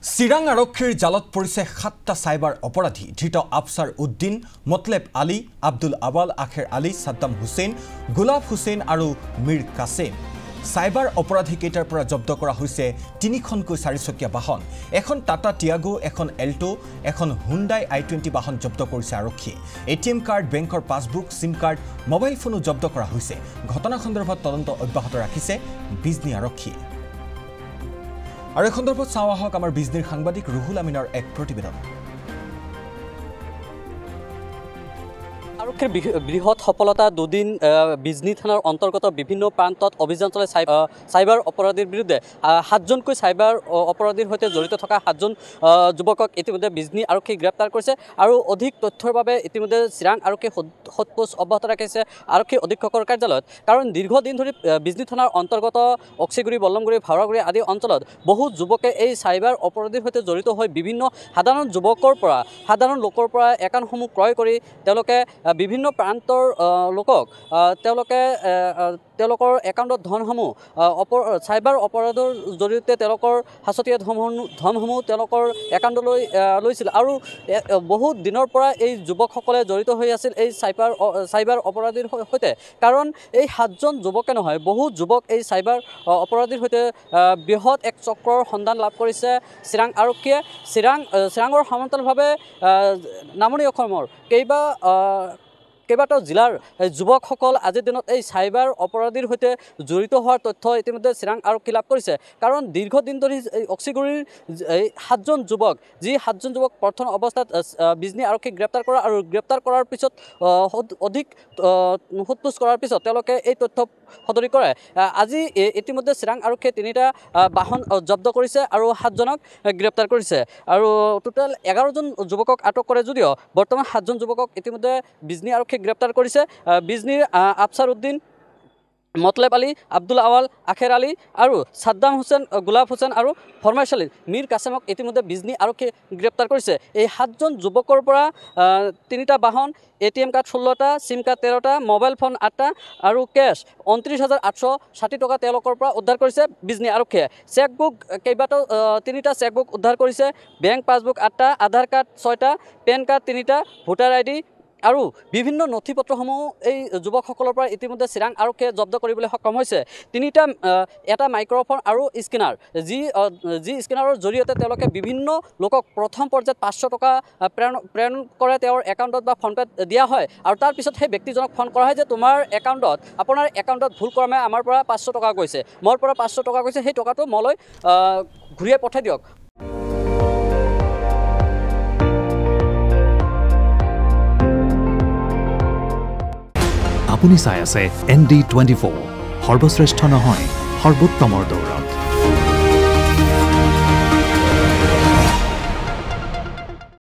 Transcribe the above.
চিৰাং আৰক্ষীৰ জালত পৰিছে ৭টা সাইবাৰ অপৰাধী ধৃত আফসাৰ উদ্দিন মতলেব আলী আব্দুল আৱাল আখেৰ আলী সাদ্দাম হুছেইন গোলাপ হুছেইন আৰু মীৰ কাসেম সাইবাৰ অপৰাধী কেইটাৰ পৰা জব্দ কৰা হৈছে ৩খনকৈ চাৰিচকীয়া বাহন এখন টাটা টিয়াগো এখন এল্টো এখন হুণ্ডাই i20 বাহন জব্দ কৰিছে আৰক্ষী এটিএম কাৰ্ড বেংকৰ পাছবুক সিম কাৰ্ড মোবাইল ফোনো জব্দ কৰা হৈছে ঘটনা সন্দৰ্ভত তদন্ত অব্যাহত ৰাখিছে বিজনী আৰক্ষী আৰু এই সন্দৰ্ভত চাওয়া হওক আমাৰ বিজনীৰ সাংবাদিক ৰুহুল আমিনৰ এক প্ৰতিবেদন আৰক্ষীৰ বৃহৎ সফলতা দুদিন বিজনী থানাৰ অন্তৰ্গত বিভিন্ন প্ৰান্তত অভিযান চলাই সাইবাৰ অপৰাধীৰ বিৰুদ্ধে ৭জনকৈ সাইবাৰ অপৰাধীৰ সৈতে জড়িত থকা ৭জন যুৱকক ইতিমধ্যে বিজনী আৰক্ষী গ্ৰেপ্তাৰ কৰিছে আৰু অধিক তথ্যৰ বাবে ইতিমধ্যে চিৰাং আৰক্ষী সোধপোছ অব্যাহত ৰাখিছে আৰক্ষী অধীক্ষকৰ কাৰ্যালয়ত কাৰণ দীৰ্ঘদিন ধৰি বিজনী থানাৰ অন্তৰ্গত অক্সিগুৰি বল্লমগুৰি ভাওৰাগুৰি আদি অঞ্চলত বহু যুৱকে এই সাইবাৰ অপৰাধীৰ সৈতে জড়িত হৈ বিভিন্ন সাধাৰণ লোকৰ পৰা একাউণ্টসমূহ ক্ৰয় কৰি তেওঁলোকে বিভিন্ন প্ৰান্তৰ লোকক তেওঁলোকৰ একাউণ্টত ধনসমূহ সাইবাৰ অপৰাধৰ জৰিয়তে তেওঁলোকৰ হাছতীয়া ধনসমূহ তেওঁলোকৰ একাউণ্টলৈ লৈছিল আৰু বহুত দিনৰ পৰা এই যুৱকসকলে জড়িত হৈ আছিল এই সাইবাৰ অপৰাধীৰ সৈতে কাৰণ এই ৭জন যুৱকে নহয় বহু যুৱক এই সাইবাৰ অপৰাধীৰ সৈতে বৃহৎ এক চক্ৰৰ সন্ধান লাভ কৰিছে চিৰাং আৰক্ষীয়ে চিৰাঙৰ সমান্তৰালভাৱে নামনি অসমৰ কেইবাটাও জিলাৰ যুৱকসকল আজিৰ দিনত এই সাইবাৰ অপৰাধীৰ সৈতে জড়িত হোৱাৰ তথ্য ইতিমধ্যে চিৰাং আৰক্ষী লাভ কৰিছে কাৰণ দীৰ্ঘদিন ধৰি অক্সিগুৰিৰ এই ৭জন যুৱক প্ৰথম অৱস্থাত বিজনী আৰক্ষী গ্ৰেপ্তাৰ কৰা আৰু গ্ৰেপ্তাৰ কৰাৰ পিছত অধিক সোধপোছ কৰাৰ পিছত তেওঁলোকে এই তথ্য সদৰি কৰে আজি ইতিমধ্যে চিৰাং আৰক্ষীয়ে ৩টা বাহন জব্দ কৰিছে আৰু ৭জনক গ্ৰেপ্তাৰ কৰিছে আৰু টোটেল ১১জন যুৱকক আটক কৰে যদিও বৰ্তমান ৭জন যুৱকক ইতিমধ্যে বিজনী আৰক্ষী গ্ৰেপ্তাৰ কৰিছে বিজনীৰ আফসাৰ উদ্দিন মতলেব আলী আব্দুল আৱাল আখেৰ আলী আৰু সাদ্দাম হুছেইন গোলাপ হুছেইন আৰু ফৰমাইছ আলী মীৰ কাসেমক ইতিমধ্যে বিজনী আৰক্ষীয়ে গ্ৰেপ্তাৰ কৰিছে এই ৭জন যুৱকৰ পৰা ৩টা বাহন এটিএম কাৰ্ড ১৬টা সিম কাৰ্ড 13টা মোবাইল ফোন 8টা আৰু কেছ ২৯,৮৬০ টকা তেওঁলোকৰ পৰা উদ্ধাৰ কৰিছে বিজনী আৰক্ষীয়ে চেকবুক কেইবাটাও ৩টা চেকবুক উদ্ধাৰ কৰিছে বেংক পাছবুক 8টা আধাৰ কাৰ্ড 6টা পেন কাৰ্ড 3টা ভোটাৰ আইডি আৰু বিভিন্ন নথি পত্ৰসমূহ এই যুৱকসকলৰ পৰা ইতিমধ্যে চিৰাং আৰক্ষীয়ে জব্দ কৰিবলৈ সক্ষম হৈছে এটা মাইক্ৰফোন আৰু স্কেনাৰ যি স্কেনাৰৰ জৰিয়তে তেওঁলোকে বিভিন্ন লোকক প্ৰথম পৰ্যায়ত ৫০০ টকা প্ৰেৰণ কৰে তেওঁৰ একাউণ্টত বা ফোনপে'ত দিয়া হয় আৰু তাৰপিছত সেই ব্যক্তিজনক ফোন কৰা হয় যে আপোনাৰ একাউণ্টত ভুল ক্ৰমে আমাৰ পৰা ৫০০ টকা গৈছে মোৰ পৰা ৫০০ টকা গৈছে সেই টকাটো মোলৈ ঘূৰাই পঠাই দিয়ক আপুনি চাই আছে ND24 সৰ্বশ্ৰেষ্ঠ নহয় সৰ্বোত্তমৰ দৌৰ